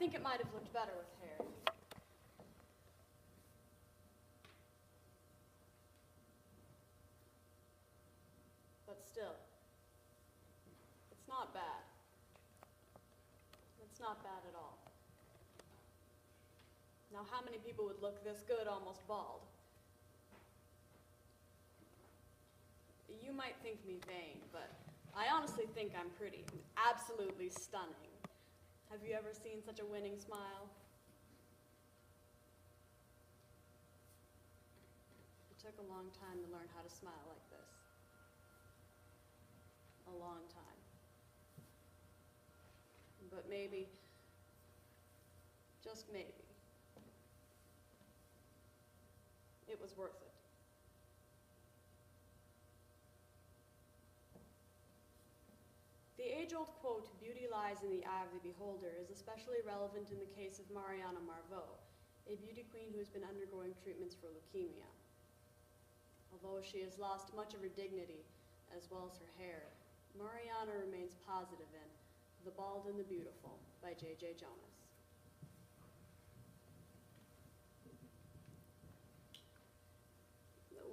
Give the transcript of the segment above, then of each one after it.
think it might have looked better with hair. But still, it's not bad. It's not bad at all. Now, how many people would look this good almost bald? You might think me vain, but I honestly think I'm pretty. Absolutely stunning. Have you ever seen such a winning smile? It took a long time to learn how to smile like this. A long time. But maybe, just maybe, it was worth it. The age-old quote, "Beauty lies in the eye of the beholder," is especially relevant in the case of Mariana Marveau, a beauty queen who has been undergoing treatments for leukemia. Although she has lost much of her dignity, as well as her hair, Mariana remains positive in The Bald and the Beautiful by J.J. Jonas.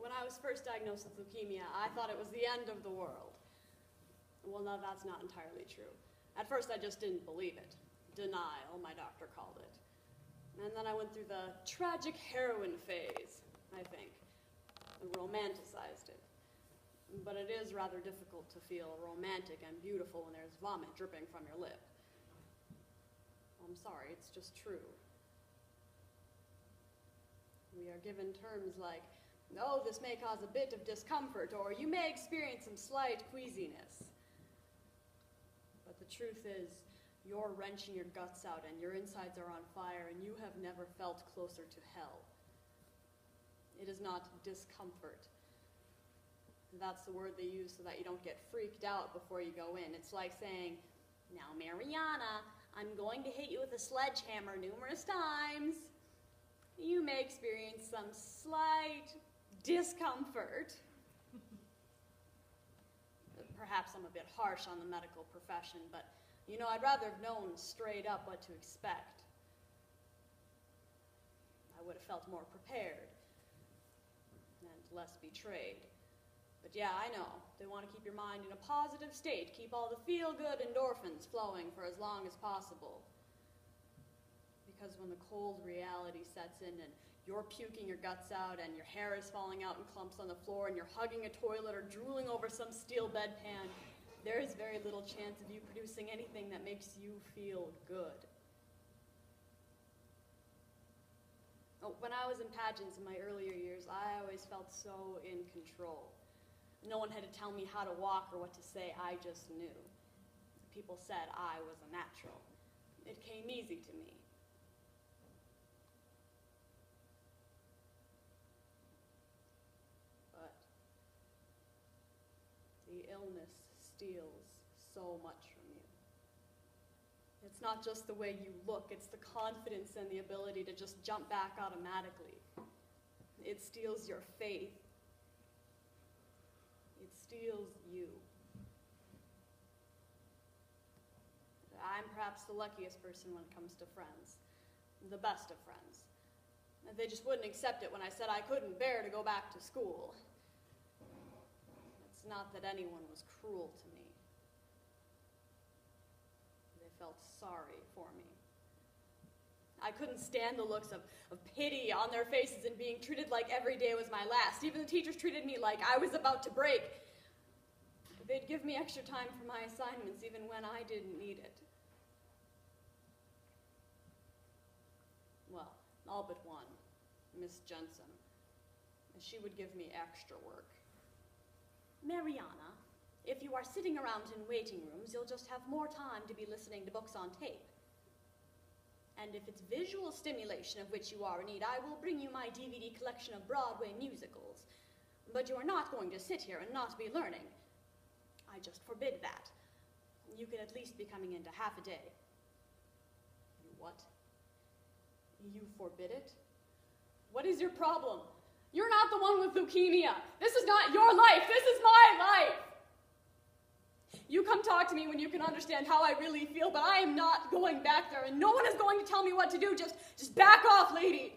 When I was first diagnosed with leukemia, I thought it was the end of the world. Well, no, that's not entirely true. At first, I just didn't believe it. Denial, my doctor called it. And then I went through the tragic heroine phase, I think. I romanticized it. But it is rather difficult to feel romantic and beautiful when there's vomit dripping from your lip. I'm sorry, it's just true. We are given terms like, "Oh, this may cause a bit of discomfort," or "You may experience some slight queasiness." But the truth is, you're wrenching your guts out and your insides are on fire and you have never felt closer to hell. It is not discomfort. That's the word they use so that you don't get freaked out before you go in. It's like saying, "Now, Mariana, I'm going to hit you with a sledgehammer numerous times. You may experience some slight discomfort." Perhaps I'm a bit harsh on the medical profession, but, you know, I'd rather have known straight up what to expect. I would have felt more prepared and less betrayed. But yeah, I know, they want to keep your mind in a positive state, keep all the feel-good endorphins flowing for as long as possible. Because when the cold reality sets in and you're puking your guts out and your hair is falling out in clumps on the floor and you're hugging a toilet or drooling over some steel bedpan, there is very little chance of you producing anything that makes you feel good. Oh, when I was in pageants in my earlier years, I always felt so in control. No one had to tell me how to walk or what to say, I just knew. People said I was a natural. It came easy to me. But the illness steals so much from you. It's not just the way you look, it's the confidence and the ability to just jump back automatically. It steals your faith. It steals you. I'm perhaps the luckiest person when it comes to friends, the best of friends. They just wouldn't accept it when I said I couldn't bear to go back to school. It's not that anyone was cruel to me. They felt sorry for me. I couldn't stand the looks of pity on their faces and being treated like every day was my last. Even the teachers treated me like I was about to break. They'd give me extra time for my assignments even when I didn't need it. Well, all but one, Miss Jensen. She would give me extra work. "Mariana, if you are sitting around in waiting rooms, you'll just have more time to be listening to books on tape. And if it's visual stimulation of which you are in need, I will bring you my DVD collection of Broadway musicals. But you are not going to sit here and not be learning. I just forbid that. You could at least be coming into half a day." You what? You forbid it? What is your problem? You're not the one with leukemia. This is not your life. This is my life. You come talk to me when you can understand how I really feel, but I am not going back there, and no one is going to tell me what to do. Just back off, lady.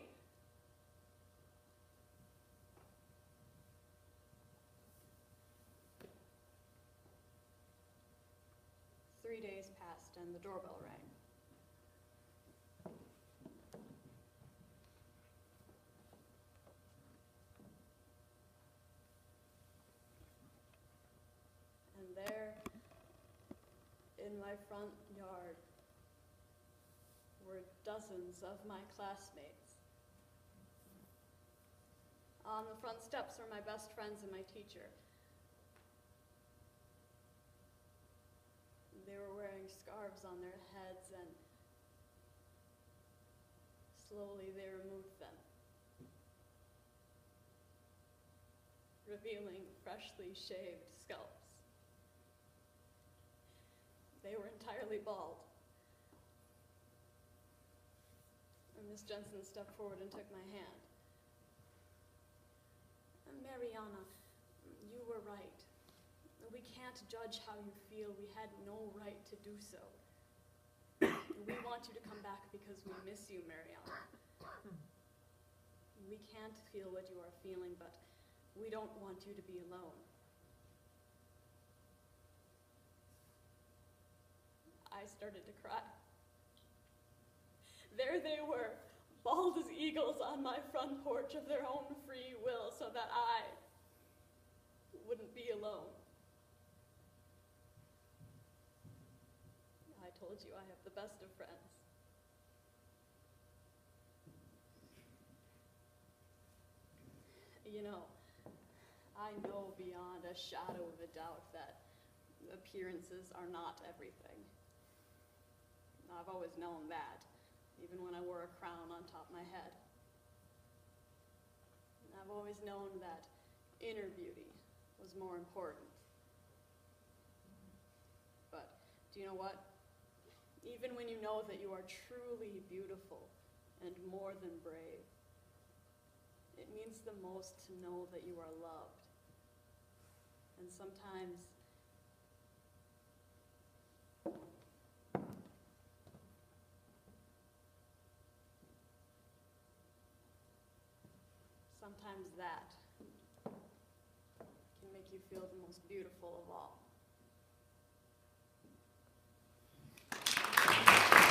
Days passed and the doorbell rang. And there, in my front yard, were dozens of my classmates. On the front steps were my best friends and my teacher. They were wearing scarves on their heads, and slowly they removed them, revealing freshly shaved scalps. They were entirely bald. And Miss Jensen stepped forward and took my hand. Mariana, you were right. We can't judge how you feel. We had no right to do so. We want you to come back because we miss you, Mariana. We can't feel what you are feeling, but we don't want you to be alone. I started to cry. There they were, bald as eagles on my front porch of their own free will so that I wouldn't be alone. I told you I have the best of friends. You know, I know beyond a shadow of a doubt that appearances are not everything. I've always known that, even when I wore a crown on top of my head. And I've always known that inner beauty was more important. But do you know what? Even when you know that you are truly beautiful and more than brave, it means the most to know that you are loved. And sometimes that can make you feel the most beautiful of all.